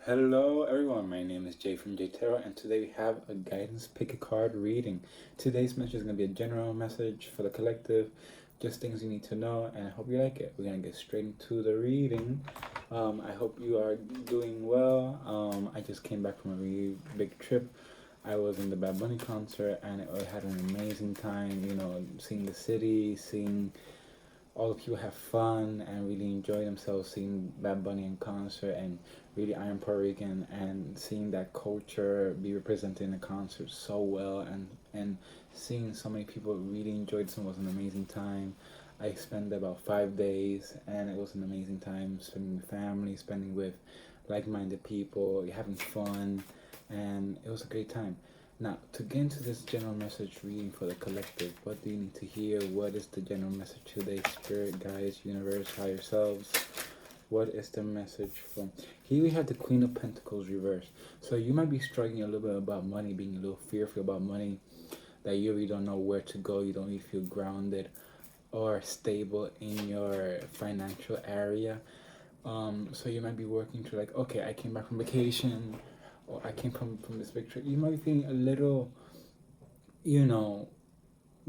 Hello everyone, my name is Jay from J Tarot, and today we have a guidance pick a card reading. Today's message is going to be a general message for the collective, just things you need to know, and I hope you like it. We're going to get straight into the reading. I hope you are doing well. I just came back from a really big trip. I was in the Bad Bunny concert, and I had an amazing time, seeing the city, seeing all the people have fun and really enjoy themselves seeing Bad Bunny in concert, and really I am Puerto Rican, and seeing that culture be represented in the concert so well, and seeing so many people really enjoyed it was an amazing time. I spent about 5 days and it was an amazing time spending with family, spending with like-minded people, having fun, and it was a great time. Now, to get into this general message reading for the collective, what do you need to hear? What is the general message today? Spirit, guides, universe, higher selves. What is the message from? Here we have the Queen of Pentacles reversed. So you might be struggling a little bit about money, being a little fearful about money, that you really don't know where to go. You don't really feel grounded or stable in your financial area. So you might be working to like, okay, I came back from vacation, or I came from this big trip. You might be feeling a little, you know,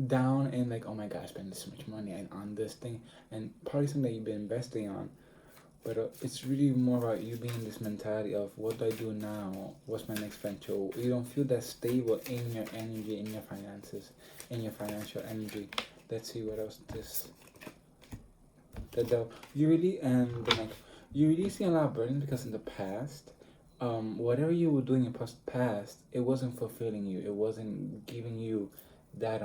down and like, oh my god, I spent this much money on this thing, and probably something that you've been investing on. But it's really more about you being in this mentality of what do I do now? What's my next venture? You don't feel that stable in your energy, in your finances, in your financial energy. Let's see what else this. You really and the next, you really see a lot of burden because in the past, whatever you were doing in past, it wasn't fulfilling you. It wasn't giving you that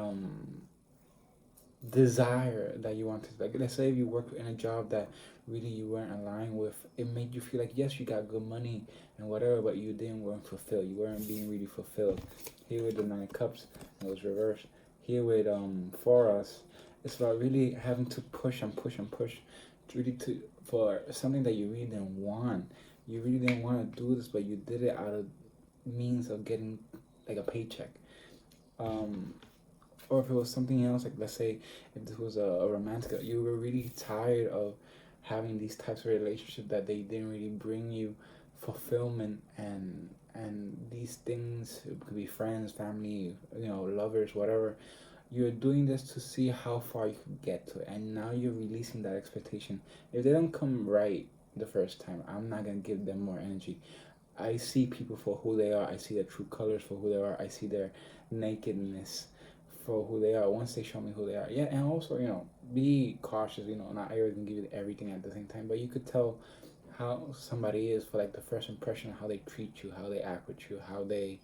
desire that you wanted. Like, let's say if you work in a job that really you weren't aligned with, it made you feel like yes, you got good money and whatever, but you didn't weren't fulfilled. You weren't being really fulfilled. Here with the Nine of Cups, it was reversed. Here with for us, it's about really having to push and push and push, to really to for something that you really didn't want. You really didn't want to do this, but you did it out of means of getting like a paycheck. Um, or if it was something else, like let's say if this was a romantic, you were really tired of having these types of relationships that they didn't really bring you fulfillment, and these things, it could be friends, family, lovers, whatever. You're doing this to see how far you could get to it, and now you're releasing that expectation. If they don't come right the first time, I'm not gonna give them more energy. I see people for who they are. I see their true colors for who they are. I see their nakedness for who they are once they show me who they are. Yeah, and also, be cautious. Not everyone can give you everything at the same time, but you could tell how somebody is for like the first impression, how they treat you, how they act with you, how they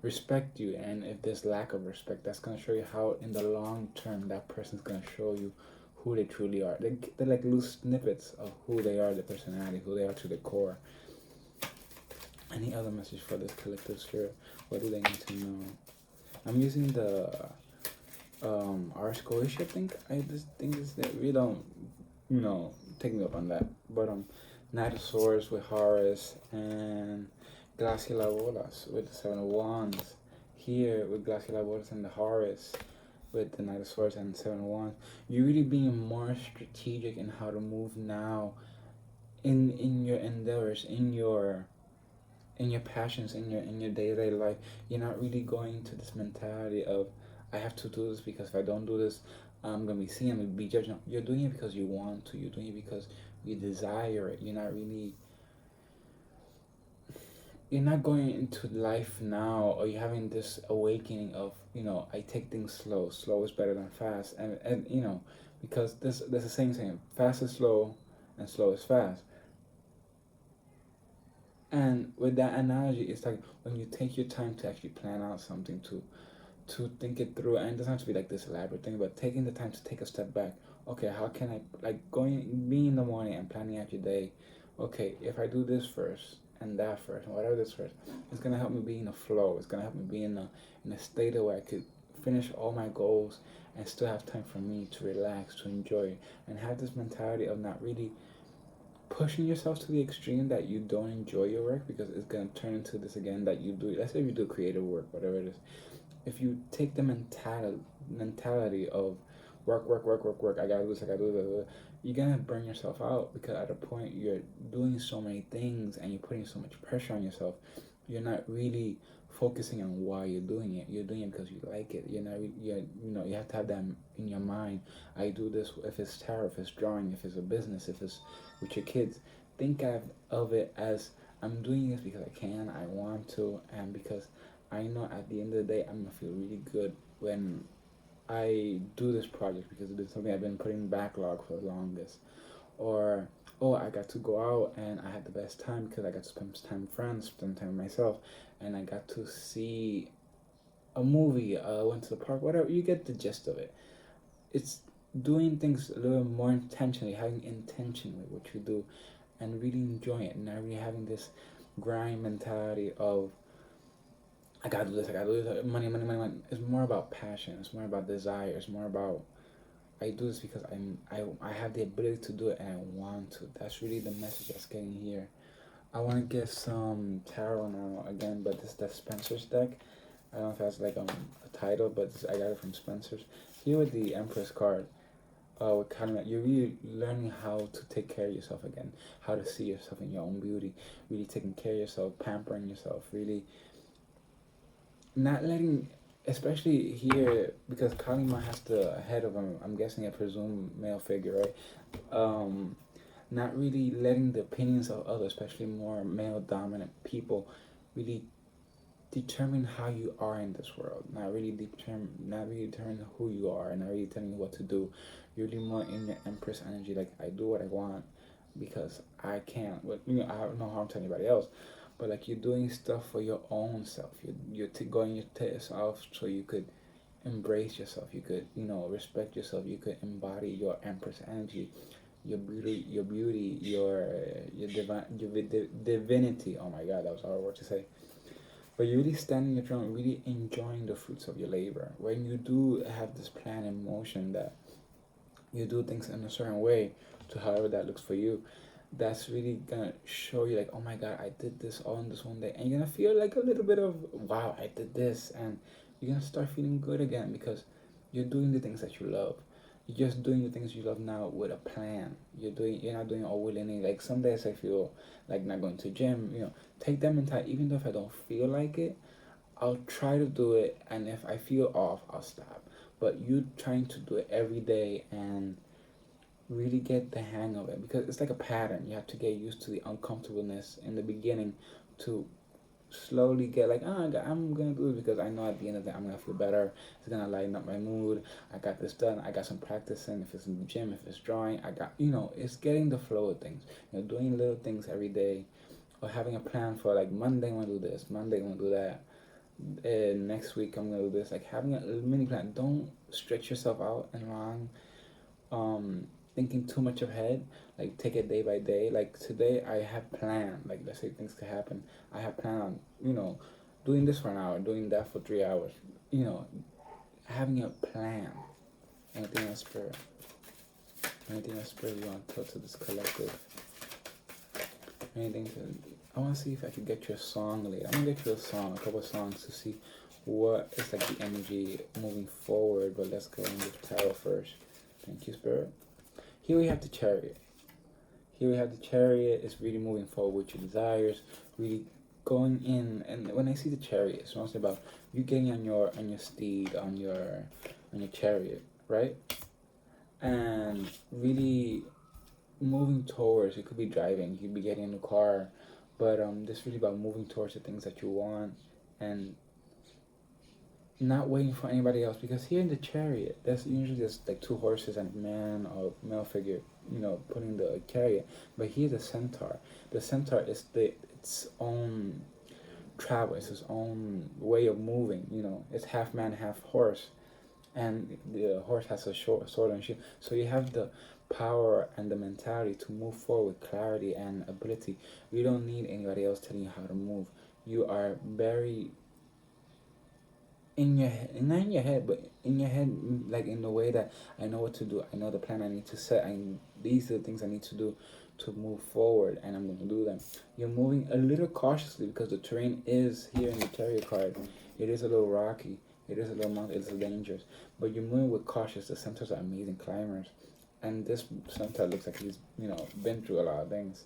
respect you, and if there's lack of respect, that's gonna show you how in the long term that person's gonna show you who they truly are. They're like loose snippets of who they are, their personality, who they are to the core. Any other message for this collective spirit? What do they need to know? I'm using the Ars Goetia, I think. I just think is that we don't, take me up on that. But Knight of Swords with Horus, and Glacial Bolas with the Seven of Wands. Here with Glacial Bolas and the Horus with the Knight of Swords and Seven of Wands. You're really being more strategic in how to move now in your endeavors, in your passions, in your day-to-day life. You're not really going to this mentality of I have to do this because if I don't do this, I'm gonna be seen, I'm gonna be judged. No, you're doing it because you want to. You're doing it because you desire it. You're not going into life now, or you're having this awakening of, I take things slow. Slow is better than fast, and because there's a saying, fast is slow and slow is fast. And with that analogy, it's like when you take your time to actually plan out something, to think it through, and it doesn't have to be like this elaborate thing, but taking the time to take a step back. Okay, how can I, like, being in the morning and planning out your day? Okay, if I do this first and that first and whatever this first, it's gonna help me be in a flow. It's gonna help me be in a state where I could finish all my goals and still have time for me to relax, to enjoy, and have this mentality of not really pushing yourself to the extreme that you don't enjoy your work, because it's going to turn into this again that you do. Let's say you do creative work, whatever it is. If you take the mentality of work. I gotta do this, I gotta do this. You're gonna burn yourself out because at a point you're doing so many things and you're putting so much pressure on yourself. You're not really focusing on why you're doing it. You're doing it because you like it. You're not. You have to have that in your mind. I do this if it's tarot, if it's drawing, if it's a business, if it's with your kids. Think of it as I'm doing this because I can, I want to, and because I know at the end of the day I'm gonna feel really good when I do this project because it's been something I've been putting backlog for the longest. Or, oh, I got to go out and I had the best time because I got to spend time with friends, spend time with myself, and I got to see a movie, went to the park, whatever. You get the gist of it. It's doing things a little more intentionally, having intention with what you do, and really enjoying it, not really having this grind mentality of I gotta do this, I gotta do this, money. It's more about passion. It's more about desire. It's more about I do this because I have the ability to do it and I want to. That's really the message that's getting here. I want to get some tarot now again, but this is the Spencer's deck. I don't know if that's like a title, but I got it from Spencer's. Here with the Empress card, with kind of you're really learning how to take care of yourself again, how to see yourself in your own beauty, really taking care of yourself, pampering yourself, really not letting, especially here because Kalima has the head of I'm guessing a presumed male figure, right? Um, Not really letting the opinions of others, especially more male dominant people, really determine how you are in this world. Not really determine who you are, and not really telling you what to do. You're really more in your Empress energy, like I do what I want because I can. But I have no harm to anybody else. But like you're doing stuff for your own self. Going your taste off so you could embrace yourself. You could respect yourself. You could embody your Empress energy, your divine, divinity. Oh my God, that was a hard word to say. But you're really standing your throne, really enjoying the fruits of your labor. When you do have this plan in motion that you do things in a certain way, to however that looks for you, that's really gonna show you like, oh my God, I did this all in this one day, and you're gonna feel like a little bit of wow, I did this, and you're gonna start feeling good again because you're doing the things that you love. You're just doing the things you love now with a plan. You're not doing it all willingly. Like some days I feel like not going to gym. Take them in time. Even though if I don't feel like it, I'll try to do it, and if I feel off, I'll stop. But you trying to do it every day and really get the hang of it because it's like a pattern. You have to get used to the uncomfortableness in the beginning to slowly get like, oh, I'm gonna do it because I know at the end of the day I'm gonna feel better. It's gonna lighten up my mood. I got this done. I got some practicing. If it's in the gym, if it's drawing, I got it's getting the flow of things. Doing little things every day, or having a plan for like Monday I'm gonna do this, Monday I'm gonna do that. Next week I'm gonna do this. Like having a mini plan. Don't stretch yourself out and long. Thinking too much ahead, like take it day by day. Like today I have planned, like let's say things could happen, I have planned on doing this for an hour, doing that for 3 hours, you know having a plan. Anything else, spirit? Anything else, spirit, you want to talk to this collective? Anything to I want to see if I could get you a song later. I'm gonna get you a song, a couple of songs to see what is like the energy moving forward, but let's go in with tarot first. Thank you, spirit. Here we have the Chariot. Here we have the Chariot. It's really moving forward with your desires, really going in. And when I see the Chariot, it's mostly about you getting on your steed, on your chariot, right? And really moving towards. It could be driving. You could be getting in a car, but this really about moving towards the things that you want and not waiting for anybody else, because here in the Chariot there's usually just like two horses and a man or male figure putting the chariot. But here the centaur is its own travel. It's its own way of moving. It's half man, half horse, and the horse has a short sword and shield. So you have the power and the mentality to move forward with clarity and ability. You don't need anybody else telling you how to move. You are very in your head, not in your head, but in your head, like in the way that I know what to do. I know the plan I need to set. These are the things I need to do to move forward, and I'm going to do them. You're moving a little cautiously because the terrain is here in the Chariot card. It is a little rocky. It is a little mountain. It's dangerous, but you're moving with cautious. The centaurs are amazing climbers, and this centaur looks like he's been through a lot of things.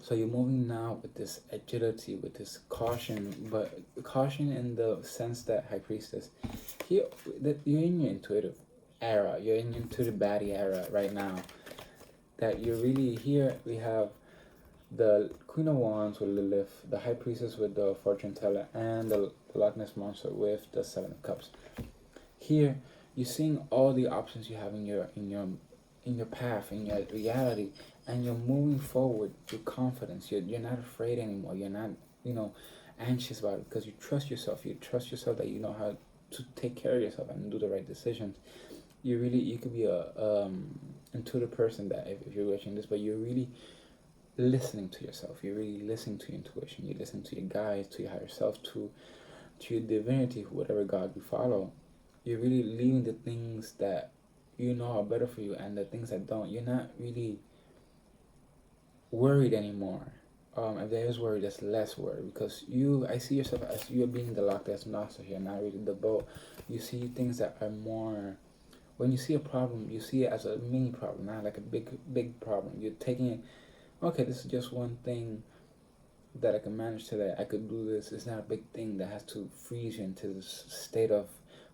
So you're moving now with this agility, with this caution, but caution in the sense that High Priestess, here that you're in your intuitive era. You're in your intuitive baddie era right now. That you're really here. We have the Queen of Wands with Lilith, the High Priestess with the Fortune Teller, and the Loch Ness Monster with the Seven of Cups. Here, you're seeing all the options you have in your path, in your reality, and you're moving forward with confidence. You're not afraid anymore. You're not anxious about it because you trust yourself. You trust yourself that you know how to take care of yourself and do the right decisions. You could be a intuitive person that if you're watching this, but you're really listening to yourself. You're really listening to your intuition. You listen to your guides, to your higher self, to your divinity, whatever God you follow. You're really leaving the things that you know are better for you and the things that don't. You're not really worried anymore. If there is worry, there's less worry because I see yourself as you're being the Loch Ness Monster here, not really the boat. You see things that are more. When you see a problem, you see it as a mini problem, not like a big problem. You're taking it. Okay, this is just one thing that I can manage today. I could do this. It's not a big thing that has to freeze you into this state of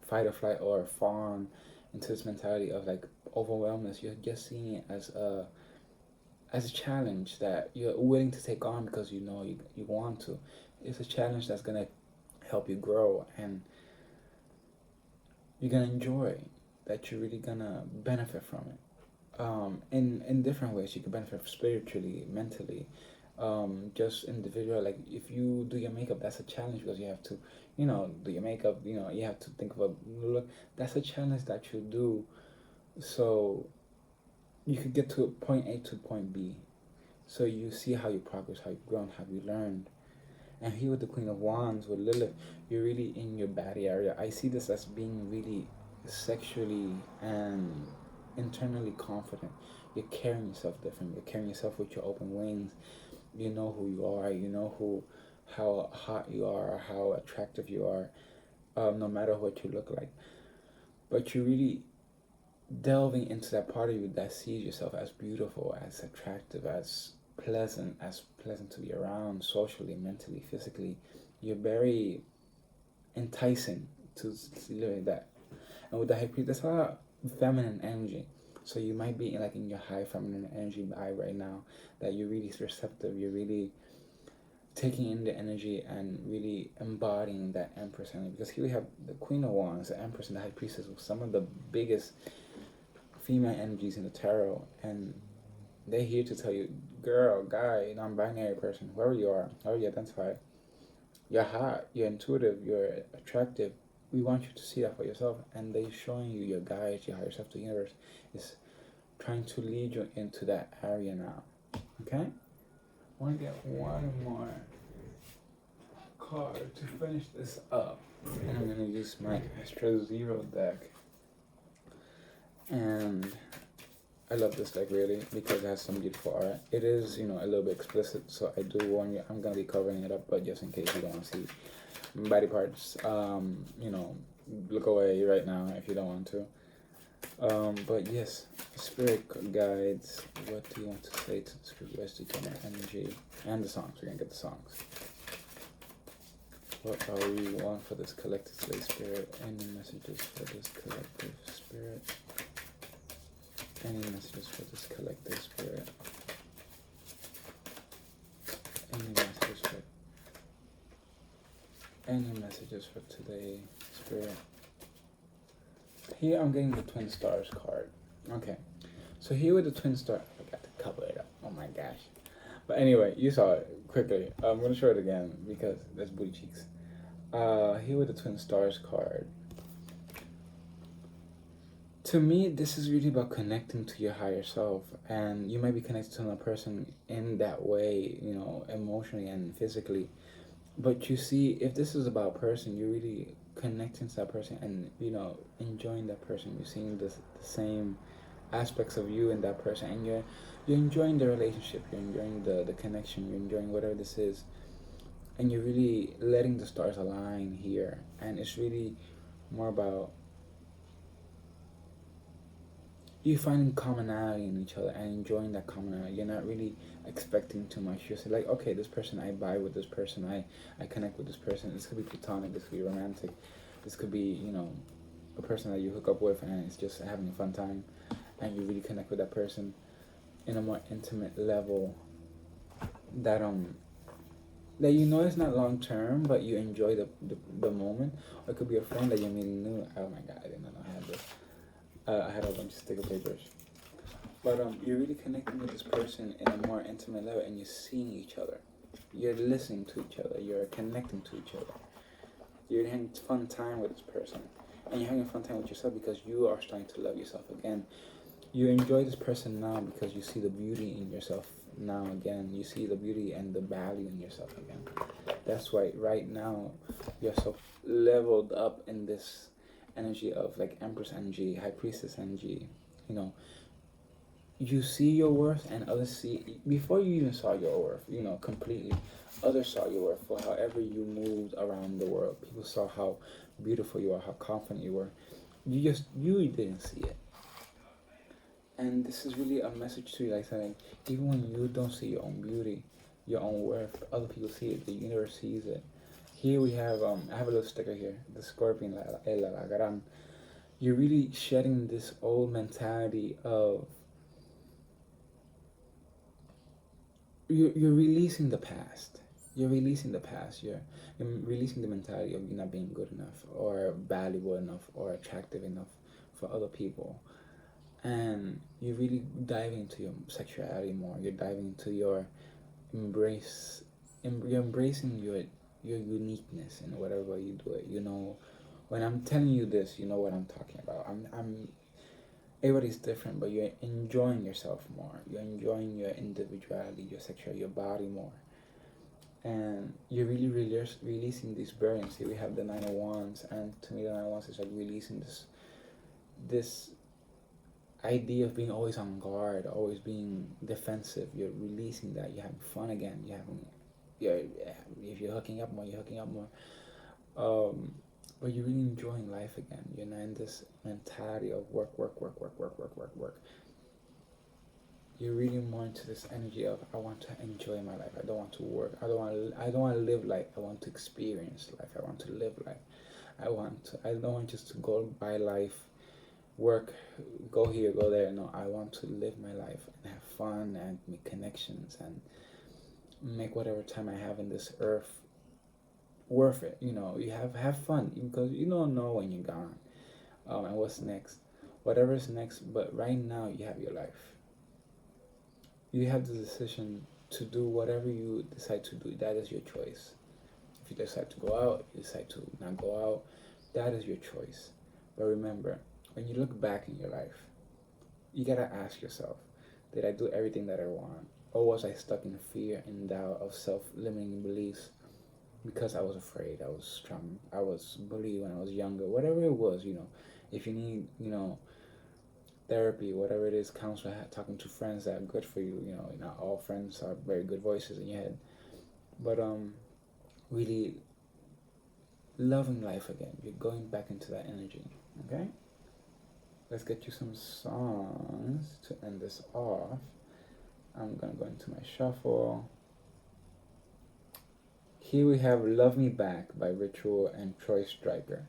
fight or flight or fawn, into this mentality of like overwhelmness. You're just seeing it as a challenge that you're willing to take on because you know you want to. It's a challenge that's gonna help you grow and you're gonna enjoy. That you're really gonna benefit from it. In different ways. You can benefit spiritually, mentally, just individual. Like if you do your makeup, that's a challenge because you have to, do your makeup. You have to think of a look. That's a challenge that you do, so you could get to point A to point B. So you see how you progress, how you've grown, how you learned. And here with the Queen of Wands, with Lilith, you're really in your body area. I see this as being really sexually and internally confident. You're carrying yourself different. You're carrying yourself with your open wings. You know who you are. You know how hot you are, how attractive you are, no matter what you look like. But you're really delving into that part of you that sees yourself as beautiful, as attractive, as pleasant to be around socially, mentally, physically. You're very enticing to live like that. And with the High Priest, that's a lot of feminine energy. So you might be in your high feminine energy vibe right now, that you're really receptive, you're really taking in the energy and really embodying that Empress energy. Because here we have the Queen of Wands, the Empress, and the High Priestess, with some of the biggest female energies in the tarot, and they're here to tell you, girl, guy, non-binary person, whoever you are, however you identify, you're hot, you're intuitive, you're attractive. We want you to see that for yourself, and they're showing you your guides, your higher self, the universe is trying to lead you into that area now. Okay? I want to get one more card to finish this up, and I'm going to use my Astro Zero deck. And I love this deck really because it has some beautiful art. It is, a little bit explicit, so I do warn you, I'm going to be covering it up, but just in case you don't want to see body parts, look away right now if you don't want to. But yes, spirit guides, what do you want to say to the spirit guides to generate energy? And the songs, we're going to get the songs. What are we want for this collective slave spirit? Any messages for this collective spirit? Any messages for this collective spirit? Any messages for today, spirit? Here I'm getting the Twin Stars card. Okay, so here with the Twin Star, I forgot to cover it up. Oh my gosh. But anyway, you saw it quickly. I'm gonna show it again because there's booty cheeks. Here with the Twin Stars card. To me, this is really about connecting to your higher self, and you might be connected to another person in that way, emotionally and physically. But you see, if this is about a person, you're really connecting to that person and, enjoying that person. You're seeing the same aspects of you in that person, and you're enjoying the relationship, you're enjoying the connection, you're enjoying whatever this is. and you're really letting the stars align here, and it's really more about you finding commonality in each other and enjoying that commonality. You're not really expecting too much. You're like, okay, this person, I vibe with this person, I connect with this person. This could be platonic, this could be romantic, this could be, a person that you hook up with and it's just having a fun time, and you really connect with that person in a more intimate level that it's not long term, but you enjoy the moment. Or it could be a friend that you're meeting new. Oh my god, I didn't know I had this. I had a bunch of sticker papers. But you're really connecting with this person in a more intimate level, and you're seeing each other. You're listening to each other. You're connecting to each other. You're having fun time with this person, and you're having fun time with yourself because you are starting to love yourself again. You enjoy this person now because you see the beauty in yourself now again. You see the beauty and the value in yourself again. That's why right now you're so leveled up in this energy of like Empress energy, High Priestess energy. You know, you see your worth and others see before you even saw your worth, completely. Others saw your worth for however you moved around the world. People saw how beautiful you are, how confident you were. You didn't see it. And this is really a message to you, like saying, even when you don't see your own beauty, your own worth, other people see it, the universe sees it. Here we have, I have a little sticker here, the scorpion, El Alagran. You're really shedding this old mentality of, you're releasing the past. You're releasing the past. You're releasing the mentality of you not being good enough or valuable enough or attractive enough for other people. And you're really diving into your sexuality more. You're diving into your embrace. You're embracing your uniqueness in whatever you do it. When I'm telling you this, you know what I'm talking about. I'm everybody's different, but you're enjoying yourself more. You're enjoying your individuality, your sexuality, your body more, and you're really releasing these burdens. Here we have the Nine of Wands, and to me, the Nine of Wands is like releasing this idea of being always on guard, always being defensive. You're releasing that. You're having fun again. You're if you're hooking up more, you're hooking up more. But you're really enjoying life again. You're not in this mentality of work, work, work, work, work, work, work, work. You're really more into this energy of I want to enjoy my life. I don't want to work. I don't want to live life. I want to experience life. I want to live life. I don't want just to go by life, work, go here, go there. No, I want to live my life and have fun and make connections and make whatever time I have in this earth worth it. You have fun because you don't know when you're gone, and what's next, whatever's next. But right now, you have your life. You have the decision to do whatever you decide to do. That is your choice. If you decide to go out, you decide to not go out. That is your choice. But remember, when you look back in your life, you gotta ask yourself, did I do everything that I want? Or was I stuck in fear and doubt of self-limiting beliefs because I was afraid, I was strong, I was bullied when I was younger, whatever it was, if you need, therapy, whatever it is, counselor, talking to friends that are good for you, not all friends are very good voices in your head, but really loving life again. You're going back into that energy, okay? Let's get you some songs to end this off. I'm gonna go into my shuffle. Here we have Love Me Back by Ritual and Troy Striker.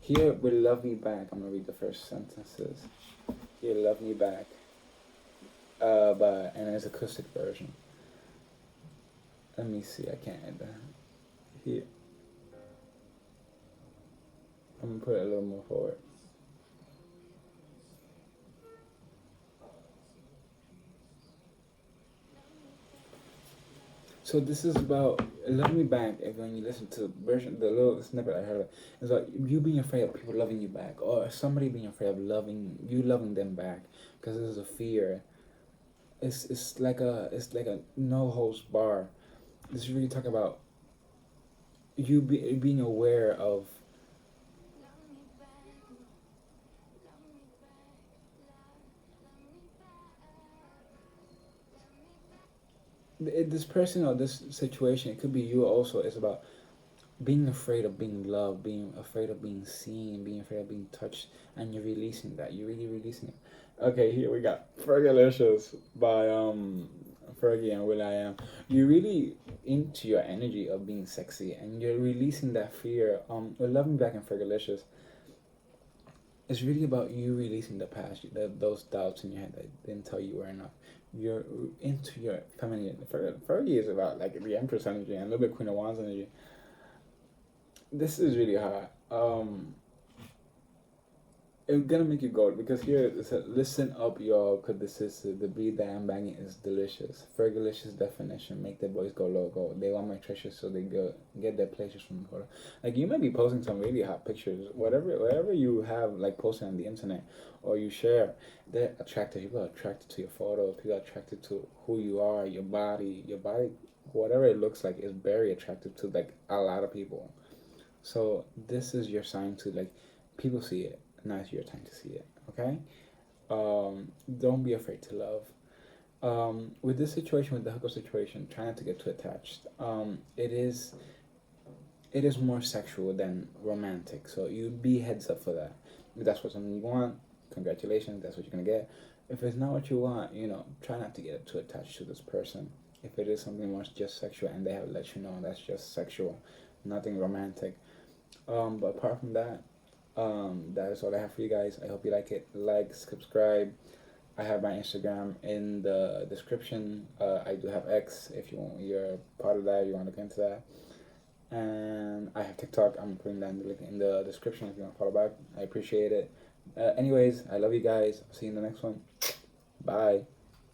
Here with Love Me Back, I'm gonna read the first sentences. Here, Love Me Back, and it's acoustic version. Let me see, I can't add that. Here, I'm gonna put it a little more forward. So this is about Love Me Back. If when you listen to the version, the little snippet I heard, it's like you being afraid of people loving you back, or somebody being afraid of loving them back, because there's a fear. It's like a no holds bar. This is really talking about being aware of this person or this situation, it could be you also. It's about being afraid of being loved, being afraid of being seen, being afraid of being touched, and you're releasing that. You're really releasing it. Okay, here we got Fergalicious by Fergie and Will I Am. You're really into your energy of being sexy, and you're releasing that fear. With Love Me Back and Fergalicious, it's really about you releasing the past, those doubts in your head that didn't tell you were enough. You're into your feminine. Fergie is about like the Empress energy and a little bit Queen of Wands energy. This is really hard. It's gonna make you go because here it said, "Listen up, y'all, cause this is the beat that I'm banging is delicious." Fergalicious definition: make the boys go loco. They want my treasures, so they go get their pleasures from the photo. Like you might be posting some really hot pictures, whatever you have like posted on the internet or you share. They're attracted. People are attracted to your photos. People are attracted to who you are, your body, whatever it looks like is very attractive to like a lot of people. So this is your sign to like people see it. Now it's your time to see it. Okay. Don't be afraid to love. With this situation, with the hookup situation, try not to get too attached. It is more sexual than romantic. So you be heads up for that. If that's what something you want, congratulations. That's what you're gonna get. If it's not what you want, try not to get too attached to this person. If it is something more just sexual and they have let you know that's just sexual, nothing romantic. But apart from that, that is all I have for you guys. I hope you like it. Like, subscribe. I have my Instagram in the description. I do have X if you're part of that. You want to look into that. And I have TikTok. I'm putting that in the description if you want to follow back. I appreciate it. Anyways, I love you guys. I'll see you in the next one. Bye.